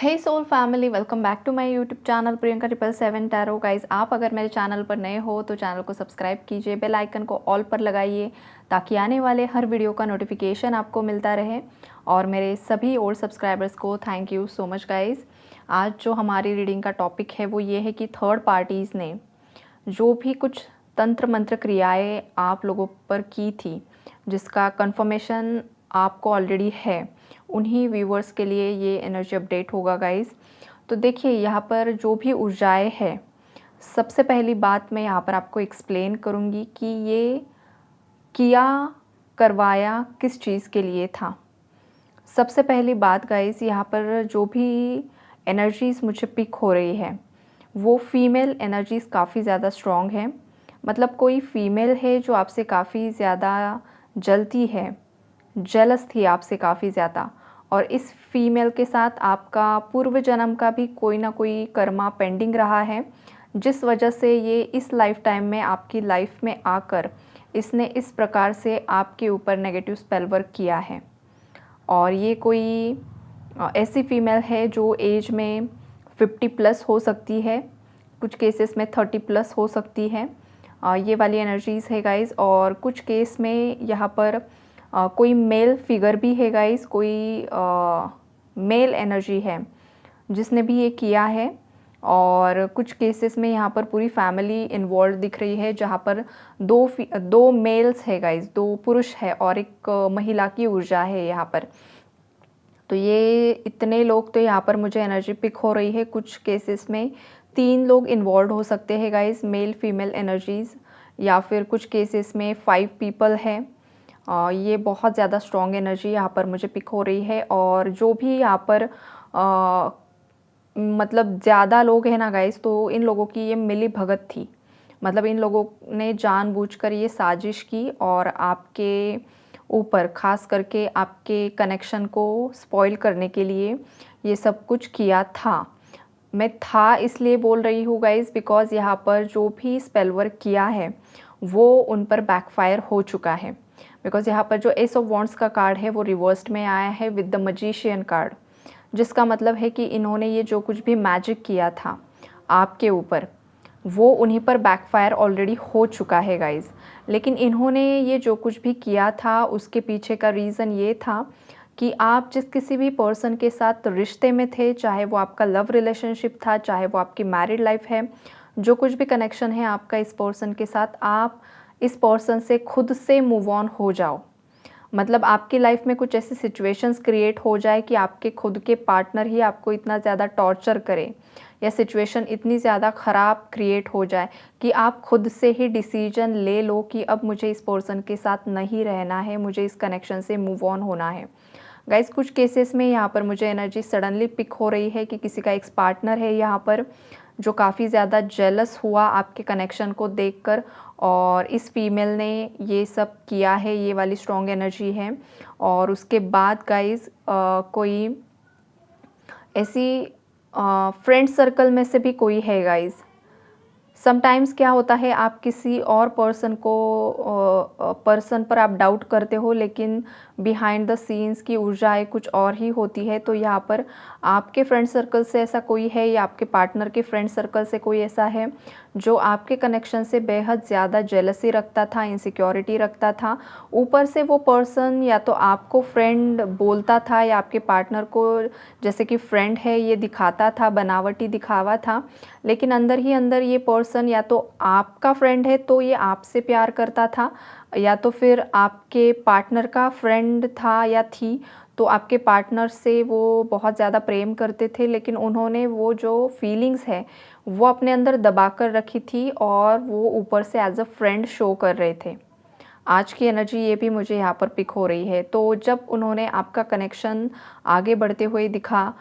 Hey soul family, welcome back to my YouTube channel Priyanka 777 tarot. Guys, आप अगर मेरे channel पर नए हो तो चैनल को सब्सक्राइब कीजिए, बेल आइकन को ऑल पर लगाइए ताकि आने वाले हर वीडियो का नोटिफिकेशन आपको मिलता रहे। और मेरे सभी ओल्ड सब्सक्राइबर्स को thank you so much guys. आज जो हमारी रीडिंग का टॉपिक है वो ये है कि थर्ड पार्टीज़ ने जो भी कुछ तंत्र मंत्र क्रियाएँ आप लोगों पर की थी, जिसका कन्फर्मेशन आपको ऑलरेडी है, उन्हीं व्यूवर्स के लिए ये एनर्जी अपडेट होगा गाइस। तो देखिए, यहाँ पर जो भी ऊर्जाएँ है, सबसे पहली बात मैं यहाँ पर आपको एक्सप्लेन करूँगी कि ये किया करवाया किस चीज़ के लिए था। सबसे पहली बात गाइस, यहाँ पर जो भी एनर्जीज़ मुझे पिक हो रही है वो फीमेल एनर्जीज़ काफ़ी ज़्यादा स्ट्रॉन्ग है। मतलब कोई फीमेल है जो आपसे काफ़ी ज़्यादा जलती है, जेलस थी आपसे काफ़ी ज़्यादा, और इस फीमेल के साथ आपका पूर्व जन्म का भी कोई ना कोई कर्मा पेंडिंग रहा है, जिस वजह से ये इस लाइफ टाइम में आपकी लाइफ में आकर इसने इस प्रकार से आपके ऊपर नेगेटिव स्पेल वर्क किया है। और ये कोई ऐसी फीमेल है जो एज में 50 प्लस हो सकती है, कुछ केसेस में 30 प्लस हो सकती है। ये वाली एनर्जीज़ है गाइस। और कुछ केस में यहाँ पर कोई मेल फिगर भी है गाइस, कोई मेल एनर्जी है जिसने भी ये किया है। और कुछ केसेस में यहाँ पर पूरी फैमिली इन्वॉल्व दिख रही है, जहाँ पर दो मेल्स है गाइस, दो पुरुष है और एक महिला की ऊर्जा है यहाँ पर। तो ये इतने लोग तो यहाँ पर मुझे एनर्जी पिक हो रही है। कुछ केसेस में 3 लोग इन्वॉल्व हो सकते हैं गाइस, मेल फीमेल एनर्जीज़, या फिर कुछ केसेस में 5 पीपल है। ये बहुत ज़्यादा स्ट्रॉन्ग एनर्जी यहाँ पर मुझे पिक हो रही है। और जो भी यहाँ पर मतलब ज़्यादा लोग हैं ना गाइस, तो इन लोगों की ये मिली भगत थी। मतलब इन लोगों ने जानबूझकर ये साजिश की और आपके ऊपर, ख़ास करके आपके कनेक्शन को स्पॉइल करने के लिए ये सब कुछ किया था। मैं था इसलिए बोल रही हूँ गाइस, बिकॉज़ यहाँ पर जो भी स्पेल वर्क किया है वो उन पर बैकफायर हो चुका है। बिकॉज़ यहाँ पर जो एस ऑफ वॉन्ड्स का कार्ड है वो रिवर्स्ड में आया है विद द मैजिशियन कार्ड, जिसका मतलब है कि इन्होंने ये जो कुछ भी मैजिक किया था आपके ऊपर, वो उन्हीं पर बैकफायर ऑलरेडी हो चुका है गाइज़। लेकिन इन्होंने ये जो कुछ भी किया था उसके पीछे का रीज़न ये था कि आप जिस किसी भी पर्सन के साथ रिश्ते में थे, चाहे वो आपका लव रिलेशनशिप था, चाहे वो आपकी मैरिड लाइफ है, जो कुछ भी कनेक्शन है आपका इस पर्सन के साथ, आप इस पर्सन से खुद से मूव ऑन हो जाओ। मतलब आपकी लाइफ में कुछ ऐसी सिचुएशंस क्रिएट हो जाए कि आपके खुद के पार्टनर ही आपको इतना ज़्यादा टॉर्चर करे, या सिचुएशन इतनी ज़्यादा ख़राब क्रिएट हो जाए कि आप खुद से ही डिसीजन ले लो कि अब मुझे इस पर्सन के साथ नहीं रहना है, मुझे इस कनेक्शन से मूव ऑन होना है। गाइस, कुछ केसेस में यहाँ पर मुझे एनर्जी सडनली पिक हो रही है कि किसी का एक्स पार्टनर है यहाँ पर जो काफ़ी ज़्यादा जेलस हुआ आपके कनेक्शन को देखकर, और इस फीमेल ने ये सब किया है, ये वाली स्ट्रॉन्ग एनर्जी है। और उसके बाद गाइस, कोई ऐसी फ्रेंड सर्कल में से भी कोई है गाइस। समटाइम्स क्या होता है, आप किसी और पर्सन पर आप डाउट करते हो, लेकिन बिहाइंड द सीन्स की ऊर्जाएँ कुछ और ही होती है। तो यहाँ पर आपके फ्रेंड सर्कल से ऐसा कोई है, या आपके पार्टनर के फ्रेंड सर्कल से कोई ऐसा है जो आपके कनेक्शन से बेहद ज़्यादा जेलसी रखता था, इनसिक्योरिटी रखता था। ऊपर से वो पर्सन या तो आपको फ्रेंड बोलता था, या आपके पार्टनर को जैसे कि फ्रेंड है ये दिखाता था, बनावटी दिखावा था, लेकिन अंदर ही अंदर ये पर्सन या तो आपका फ्रेंड है तो ये आपसे प्यार करता था, या तो फिर आपके पार्टनर का फ्रेंड था या थी तो आपके पार्टनर से वो बहुत ज़्यादा प्रेम करते थे, लेकिन उन्होंने वो जो फीलिंग्स है वो अपने अंदर दबा कर रखी थी और वो ऊपर से एज अ फ्रेंड शो कर रहे थे। आज की एनर्जी ये भी मुझे यहाँ पर पिक हो रही है। तो जब उन्होंने आपका कनेक्शन आगे बढ़ते हुए दिखा,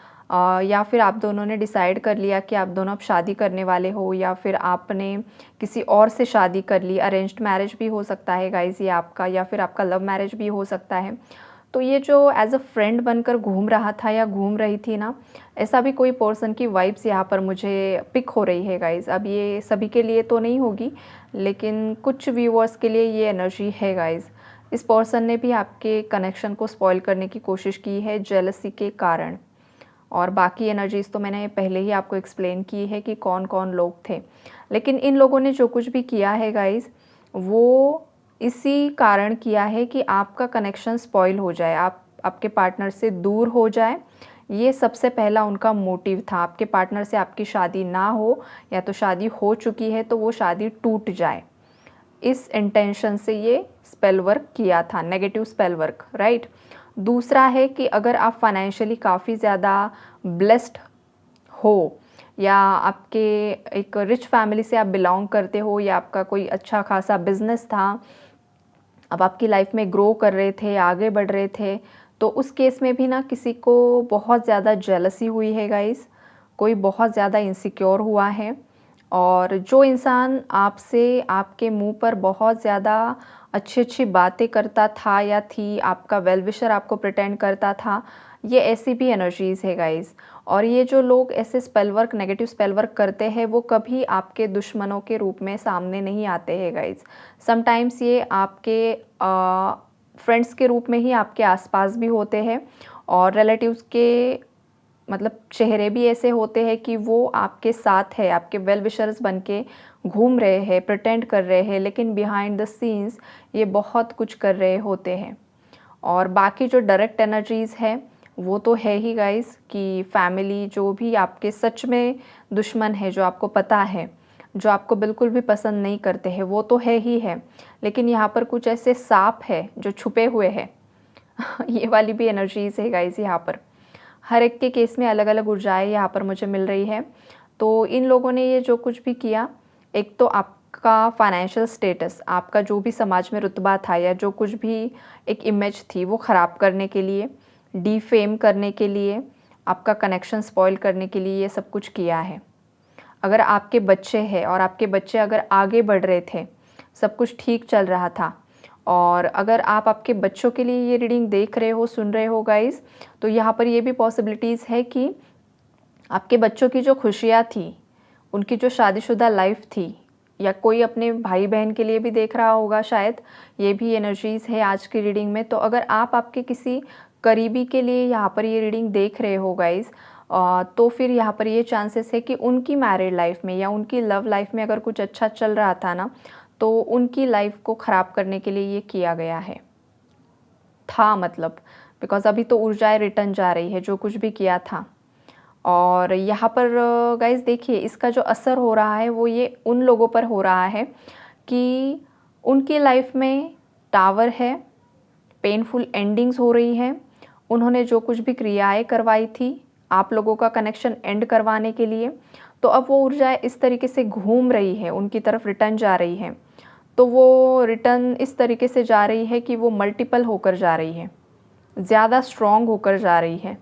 या फिर आप दोनों ने डिसाइड कर लिया कि आप दोनों अब शादी करने वाले हो, या फिर आपने किसी और से शादी कर ली, अरेंज्ड मैरिज भी हो सकता है गाइज़ ये आपका, या फिर आपका लव मैरिज भी हो सकता है। तो ये जो एज़ अ फ्रेंड बनकर घूम रहा था या घूम रही थी ना, ऐसा भी कोई पर्सन की वाइब्स यहाँ पर मुझे पिक हो रही है गाइज़। अब ये सभी के लिए तो नहीं होगी, लेकिन कुछ व्यूअर्स के लिए ये एनर्जी है गाइज़। इस पर्सन ने भी आपके कनेक्शन को स्पॉइल करने की कोशिश की है जेलसी के कारण। और बाकी एनर्जीज़ तो मैंने पहले ही आपको एक्सप्लेन की है कि कौन कौन लोग थे। लेकिन इन लोगों ने जो कुछ भी किया है गाइज़, वो इसी कारण किया है कि आपका कनेक्शन स्पॉइल हो जाए, आप आपके पार्टनर से दूर हो जाए। ये सबसे पहला उनका मोटिव था, आपके पार्टनर से आपकी शादी ना हो, या तो शादी हो चुकी है तो वो शादी टूट जाए। इस इंटेंशन से ये स्पेल वर्क किया था, नेगेटिव स्पेल वर्क, राइट। दूसरा है कि अगर आप फाइनेंशियली काफ़ी ज़्यादा ब्लेस्ड हो, या आपके एक रिच फैमिली से आप बिलोंग करते हो, या आपका कोई अच्छा खासा बिजनेस था, अब आपकी लाइफ में ग्रो कर रहे थे, आगे बढ़ रहे थे, तो उस केस में भी ना किसी को बहुत ज़्यादा जेलसी हुई है गाइस, कोई बहुत ज़्यादा इनसिक्योर हुआ है। और जो इंसान आपसे आपके मुंह पर बहुत ज़्यादा अच्छी अच्छी बातें करता था या थी, आपका वेल विशर आपको प्रिटेंड करता था, ये ऐसी भी एनर्जीज़ है गाइस। और ये जो लोग ऐसे spell work, negative spell work करते हैं, वो कभी आपके दुश्मनों के रूप में सामने नहीं आते हैं गाइस। समटाइम्स ये आपके फ्रेंड्स के रूप में ही आपके आसपास भी होते हैं, और रिलेटिव्स के मतलब चेहरे भी ऐसे होते हैं कि वो आपके साथ है, आपके वेल विशर्स बन के घूम रहे हैं, प्रिटेंड कर रहे हैं, लेकिन बिहाइंड द सीन्स ये बहुत कुछ कर रहे होते हैं। और बाकी जो डायरेक्ट एनर्जीज़ है वो तो है ही गाइस, कि फैमिली जो भी आपके सच में दुश्मन है, जो आपको पता है, जो आपको बिल्कुल भी पसंद नहीं करते हैं, वो तो है ही है। लेकिन यहाँ पर कुछ ऐसे सांप है जो छुपे हुए हैं ये वाली भी एनर्जीज़ है गाइस। यहाँ पर हर एक के केस में अलग अलग ऊर्जाएं यहाँ पर मुझे मिल रही है। तो इन लोगों ने ये जो कुछ भी किया, एक तो आपका फाइनेंशियल स्टेटस, आपका जो भी समाज में रुतबा था, या जो कुछ भी एक इमेज थी, वो ख़राब करने के लिए, डिफेम करने के लिए, आपका कनेक्शन स्पॉइल करने के लिए ये सब कुछ किया है। अगर आपके बच्चे हैं और आपके बच्चे अगर आगे बढ़ रहे थे, सब कुछ ठीक चल रहा था, और अगर आप आपके बच्चों के लिए ये रीडिंग देख रहे हो, सुन रहे हो गाइस, तो यहाँ पर ये भी पॉसिबिलिटीज़ है कि आपके बच्चों की जो खुशियाँ थी, उनकी जो शादीशुदा लाइफ थी, या कोई अपने भाई बहन के लिए भी देख रहा होगा शायद, ये भी एनर्जीज़ है आज की रीडिंग में। तो अगर आप आपके किसी करीबी के लिए यहाँ पर ये रीडिंग देख रहे हो गाइस, तो फिर यहाँ पर ये चांसेस है कि उनकी मैरिड लाइफ में या उनकी लव लाइफ में अगर कुछ अच्छा चल रहा था ना, तो उनकी लाइफ को ख़राब करने के लिए ये किया गया है, था मतलब, बिकॉज़ अभी तो ऊर्जाएं रिटर्न जा रही है, जो कुछ भी किया था। और यहाँ पर गाइस देखिए, इसका जो असर हो रहा है वो ये उन लोगों पर हो रहा है कि उनकी लाइफ में टावर है, पेनफुल एंडिंग्स हो रही हैं। उन्होंने जो कुछ भी क्रियाएं करवाई थी आप लोगों का कनेक्शन एंड करवाने के लिए, तो अब वो ऊर्जाएं इस तरीके से घूम रही है, उनकी तरफ रिटर्न जा रही है। तो वो रिटर्न इस तरीके से जा रही है कि वो मल्टीपल होकर जा रही है, ज़्यादा स्ट्रॉन्ग होकर जा रही है,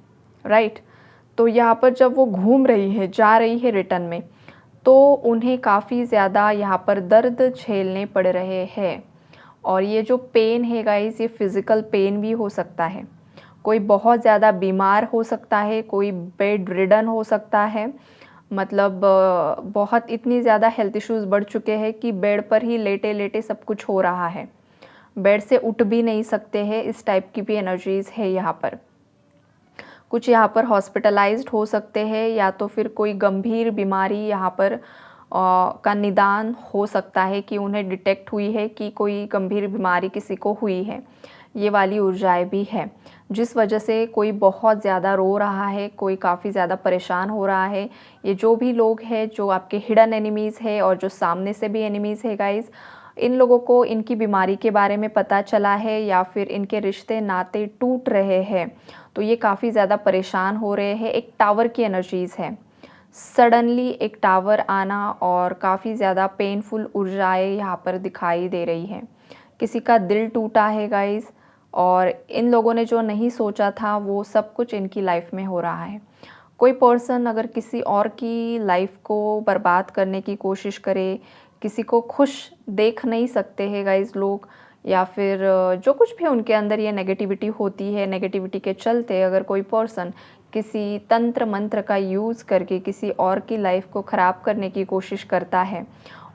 राइट। तो यहाँ पर जब वो घूम रही है, जा रही है रिटर्न में, तो उन्हें काफ़ी ज़्यादा यहाँ पर दर्द झेलने पड़ रहे हैं। और ये जो पेन है गाइस, ये फिज़िकल पेन भी हो सकता है, कोई बहुत ज़्यादा बीमार हो सकता है, कोई बेड रिडन हो सकता है, मतलब बहुत इतनी ज़्यादा हेल्थ इश्यूज़ बढ़ चुके हैं कि बेड पर ही लेटे लेटे सब कुछ हो रहा है, बेड से उठ भी नहीं सकते हैं, इस टाइप की भी एनर्जीज़ है यहाँ पर। कुछ यहाँ पर हॉस्पिटलाइज्ड हो सकते हैं, या तो फिर कोई गंभीर बीमारी यहाँ पर का निदान हो सकता है कि उन्हें डिटेक्ट हुई है कि कोई गंभीर बीमारी किसी को हुई है, ये वाली ऊर्जाएं भी है, जिस वजह से कोई बहुत ज़्यादा रो रहा है, कोई काफ़ी ज़्यादा परेशान हो रहा है। ये जो भी लोग हैं जो आपके हिडन एनिमीज़ है और जो सामने से भी एनिमीज़ है गाइस, इन लोगों को इनकी बीमारी के बारे में पता चला है, या फिर इनके रिश्ते नाते टूट रहे हैं, तो ये काफ़ी ज़्यादा परेशान हो रहे हैं। एक टावर की एनर्जीज़ है, सडनली एक टावर आना, और काफ़ी ज़्यादा पेनफुल ऊर्जाएं यहाँ पर दिखाई दे रही हैं। किसी का दिल टूटा है गाइस, और इन लोगों ने जो नहीं सोचा था वो सब कुछ इनकी लाइफ में हो रहा है। कोई पर्सन अगर किसी और की लाइफ को बर्बाद करने की कोशिश करे, किसी को खुश देख नहीं सकते हैं गाइस लोग, या फिर जो कुछ भी उनके अंदर ये नेगेटिविटी होती है, नेगेटिविटी के चलते अगर कोई पर्सन किसी तंत्र मंत्र का यूज़ करके किसी और की लाइफ को ख़राब करने की कोशिश करता है,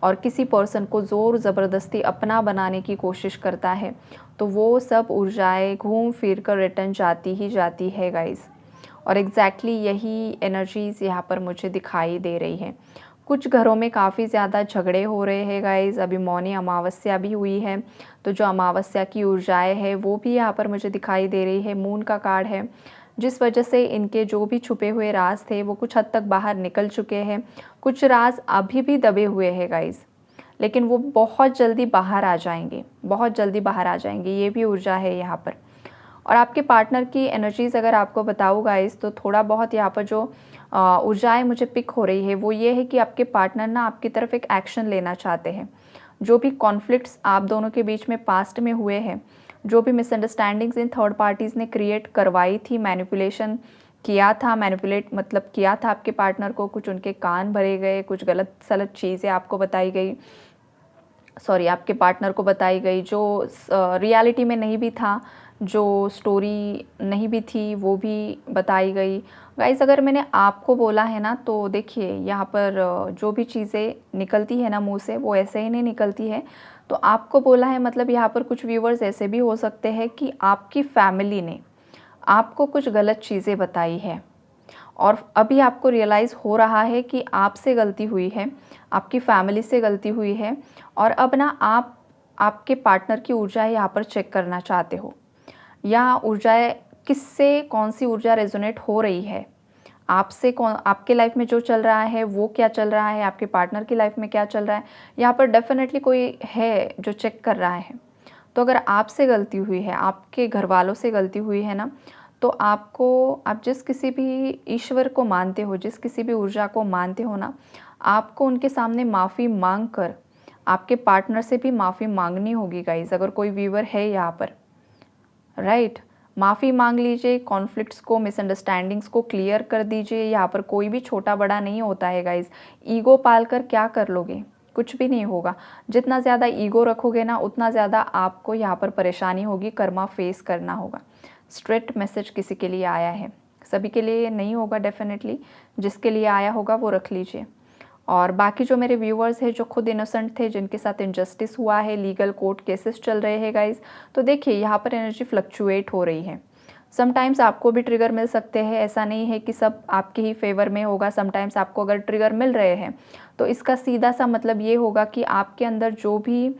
और किसी पर्सन को ज़ोर ज़बरदस्ती अपना बनाने की कोशिश करता है, तो वो सब ऊर्जाएं घूम फिर कर रिटर्न जाती ही जाती है गाइस। और एग्जैक्टली यही एनर्जीज़ यहाँ पर मुझे दिखाई दे रही है। कुछ घरों में काफ़ी ज़्यादा झगड़े हो रहे हैं गाइज़। अभी मौनी अमावस्या भी हुई है, तो जो अमावस्या की ऊर्जाएँ हैं वो भी यहाँ पर मुझे दिखाई दे रही है। मून का कार्ड है, जिस वजह से इनके जो भी छुपे हुए राज थे वो कुछ हद तक बाहर निकल चुके हैं। कुछ राज अभी भी दबे हुए हैं गाइज़, लेकिन वो बहुत जल्दी बाहर आ जाएंगे, बहुत जल्दी बाहर आ जाएंगे। ये भी ऊर्जा है यहाँ पर। और आपके पार्टनर की एनर्जीज़ अगर आपको बताऊँ गाइस, तो थोड़ा बहुत यहाँ पर जो ऊर्जाएँ मुझे पिक हो रही है वो ये है कि आपके पार्टनर ना आपकी तरफ एक एक्शन लेना चाहते हैं। जो भी कॉन्फ्लिक्ट्स आप दोनों के बीच में पास्ट में हुए हैं, जो भी मिसअंडरस्टैंडिंग्स इन थर्ड पार्टीज़ ने क्रिएट करवाई थी, मैनिपुलेशन किया था, मैनिपुलेट मतलब किया था आपके पार्टनर को, कुछ उनके कान भरे गए, कुछ गलत सलत चीज़ें आपको बताई गई, सॉरी आपके पार्टनर को बताई गई, जो रियलिटी में नहीं भी था, जो स्टोरी नहीं भी थी वो भी बताई गई। गाइस अगर मैंने आपको बोला है ना, तो देखिए यहाँ पर जो भी चीज़ें निकलती है ना मुँह से वो ऐसे ही नहीं निकलती है। तो आपको बोला है मतलब यहाँ पर कुछ व्यूवर्स ऐसे भी हो सकते हैं कि आपकी फैमिली ने आपको कुछ गलत चीज़ें बताई है और अभी आपको रियलाइज़ हो रहा है कि आपसे गलती हुई है, आपकी फैमिली से गलती हुई है और अब ना आप आपके पार्टनर की ऊर्जा यहाँ पर चेक करना चाहते हो, या ऊर्जाएँ किससे कौन-सी ऊर्जा रेज़ोनेट हो रही है। आपसे कौन आपके लाइफ़ में जो चल रहा है वो क्या चल रहा है, आपके पार्टनर की लाइफ़ में क्या चल रहा है, यहाँ पर डेफ़िनेटली कोई है जो चेक कर रहा है। तो अगर आपसे गलती हुई है, आपके घरवालों से गलती हुई है ना, तो आप जिस किसी भी ईश्वर को मानते हो, जिस किसी भी ऊर्जा को मानते हो ना, आपको उनके सामने माफ़ी माँग कर आपके पार्टनर से भी माफ़ी माँगनी होगी गाइज़, अगर कोई व्यूअर है यहाँ पर, राइट? माफ़ी माँग लीजिए, कॉन्फ्लिक्ट्स को, मिसअंडरस्टैंडिंग्स को क्लियर कर दीजिए। यहाँ पर कोई भी छोटा-बड़ा नहीं होता है गाइज़। ईगो पाल कर क्या कर लोगे? कुछ भी नहीं होगा। जितना ज़्यादा ईगो रखोगे ना, उतना ज़्यादा आपको यहाँ पर परेशानी होगी, कर्मा फेस करना होगा। स्ट्रेट मैसेज किसी के लिए आया है, सभी के लिए नहीं होगा डेफ़िनेटली, जिसके लिए आया होगा वो रख लीजिए। और बाकी जो मेरे व्यूअर्स हैं जो खुद इनोसेंट थे, जिनके साथ इनजस्टिस हुआ है, लीगल कोर्ट केसेस चल रहे हैं गाइज़, तो देखिए यहाँ पर एनर्जी फ्लक्चुएट हो रही है। समटाइम्स आपको भी ट्रिगर मिल सकते हैं, ऐसा नहीं है कि सब आपके ही फेवर में होगा। समटाइम्स आपको अगर ट्रिगर मिल रहे हैं तो इसका सीधा सा मतलब ये होगा कि आपके अंदर जो भी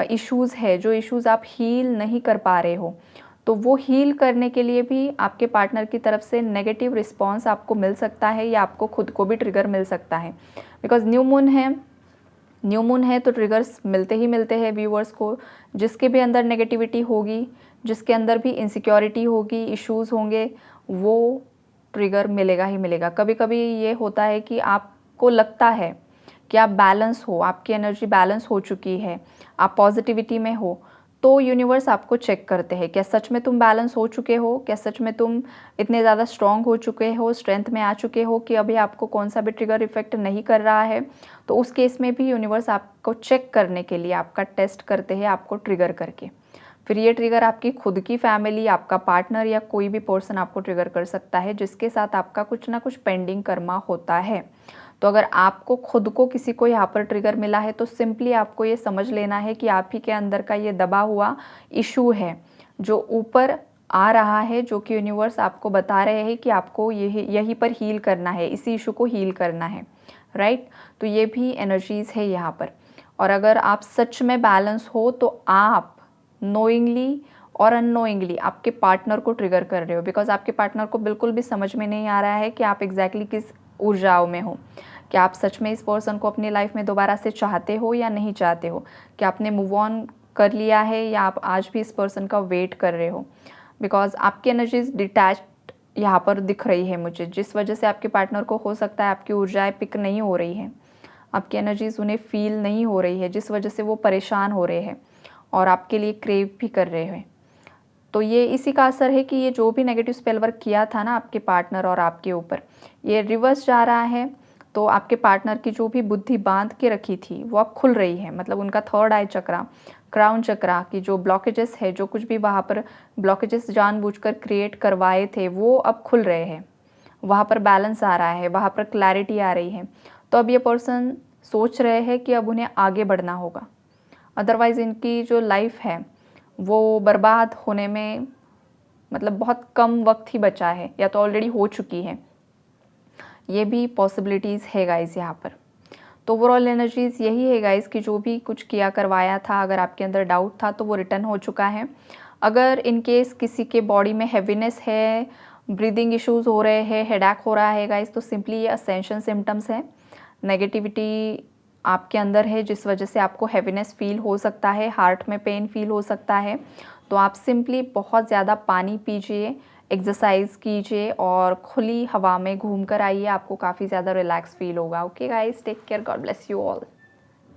इश्यूज़ है, जो इश्यूज़ आप हील नहीं कर पा रहे हो, तो वो हील करने के लिए भी आपके पार्टनर की तरफ से नेगेटिव रिस्पॉन्स आपको मिल सकता है, या आपको खुद को भी ट्रिगर मिल सकता है। बिकॉज़ न्यू मून है तो ट्रिगर्स मिलते ही मिलते हैं व्यूअर्स को। जिसके भी अंदर नेगेटिविटी होगी, जिसके अंदर भी इनसिक्योरिटी होगी, इश्यूज़ होंगे, वो ट्रिगर मिलेगा ही मिलेगा। कभी-कभी ये होता है कि आपको लगता है कि आप बैलेंस हो, आपकी एनर्जी बैलेंस हो चुकी है, आप पॉजिटिविटी में हो, तो यूनिवर्स आपको चेक करते हैं, क्या सच में तुम बैलेंस हो चुके हो? क्या सच में तुम इतने ज़्यादा स्ट्रॉन्ग हो चुके हो, स्ट्रेंथ में आ चुके हो कि अभी आपको कौन-सा भी ट्रिगर इफ़ेक्ट नहीं कर रहा है? तो उस केस में भी यूनिवर्स आपको चेक करने के लिए आपका टेस्ट करते हैं, आपको ट्रिगर करके। फिर ये ट्रिगर आपकी खुद की फैमिली, आपका पार्टनर या कोई भी पर्सन आपको ट्रिगर कर सकता है, जिसके साथ आपका कुछ ना कुछ पेंडिंग कर्मा होता है। तो अगर आपको खुद को किसी को यहाँ पर ट्रिगर मिला है, तो सिंपली आपको ये समझ लेना है कि आप ही के अंदर का ये दबा हुआ इशू है, जो ऊपर आ रहा है, जो कि यूनिवर्स आपको बता रहे हैं कि आपको यहीं पर हील करना है, इसी इशू को हील करना है, राइट? तो ये भी एनर्जीज़ है यहाँ पर। और अगर आप सच में बैलेंस हो, तो आप नोइंगली और अननोइंगली आपके पार्टनर को ट्रिगर कर रहे हो, बिकॉज़ आपके पार्टनर को बिल्कुल भी समझ में नहीं आ रहा है कि आप एग्जैक्टली किस ऊर्जाओं में हो। क्या आप सच में इस पर्सन को अपनी लाइफ में दोबारा से चाहते हो या नहीं चाहते हो? क्या आपने मूव ऑन कर लिया है या आप आज भी इस पर्सन का वेट कर रहे हो? बिकॉज़ आपकी एनर्जीज़ डिटैच्ड यहाँ पर दिख रही है मुझे, जिस वजह से आपके पार्टनर को हो सकता है आपकी ऊर्जाएँ पिक नहीं हो रही हैं। आपकी एनर्जीज़ उन्हें फ़ील नहीं हो रही है, जिस वजह से वो परेशान हो रहे हैं और आपके लिए क्रेव भी कर रहे हैं। तो ये इसी का असर है कि ये जो भी नेगेटिव स्पेल वर्क किया था ना आपके पार्टनर और आपके ऊपर, ये रिवर्स जा रहा है। तो आपके पार्टनर की जो भी बुद्धि बांध के रखी थी वो अब खुल रही है, मतलब उनका थर्ड आई चक्रा, क्राउन चक्रा की जो ब्लॉकेजेस है, जो कुछ भी वहाँ पर ब्लॉकेजेस जानबूझकर क्रिएट करवाए थे, वो अब खुल रहे हैं। वहाँ पर बैलेंस आ रहा है, वहाँ पर क्लैरिटी आ रही है। तो अब ये पर्सन सोच रहे हैं कि अब उन्हें आगे बढ़ना होगा, अदरवाइज़ इनकी जो लाइफ है वो बर्बाद होने में मतलब बहुत कम वक्त ही बचा है या तो ऑलरेडी हो चुकी है, ये भी पॉसिबिलिटीज़ है गाइस यहाँ पर। तो ओवरऑल एनर्जीज़ यही है गाइस कि जो भी कुछ किया करवाया था, अगर आपके अंदर डाउट था तो वो रिटर्न हो चुका है। अगर इन केस किसी के बॉडी में हैवीनेस है, ब्रीदिंग इश्यूज़ हो रहे हैं, हेडेक हो रहा है गाइस, तो सिंपली ये असेंशन सिम्टम्स है। नेगेटिविटी आपके अंदर है जिस वजह से आपको हैवीनेस फील हो सकता है, हार्ट में पेन फील हो सकता है। तो आप सिंपली बहुत ज़्यादा पानी पीजिए, एक्सरसाइज कीजिए और खुली हवा में घूम कर आइए, आपको काफ़ी ज़्यादा रिलैक्स फील होगा। Okay guys, take care, God bless you all.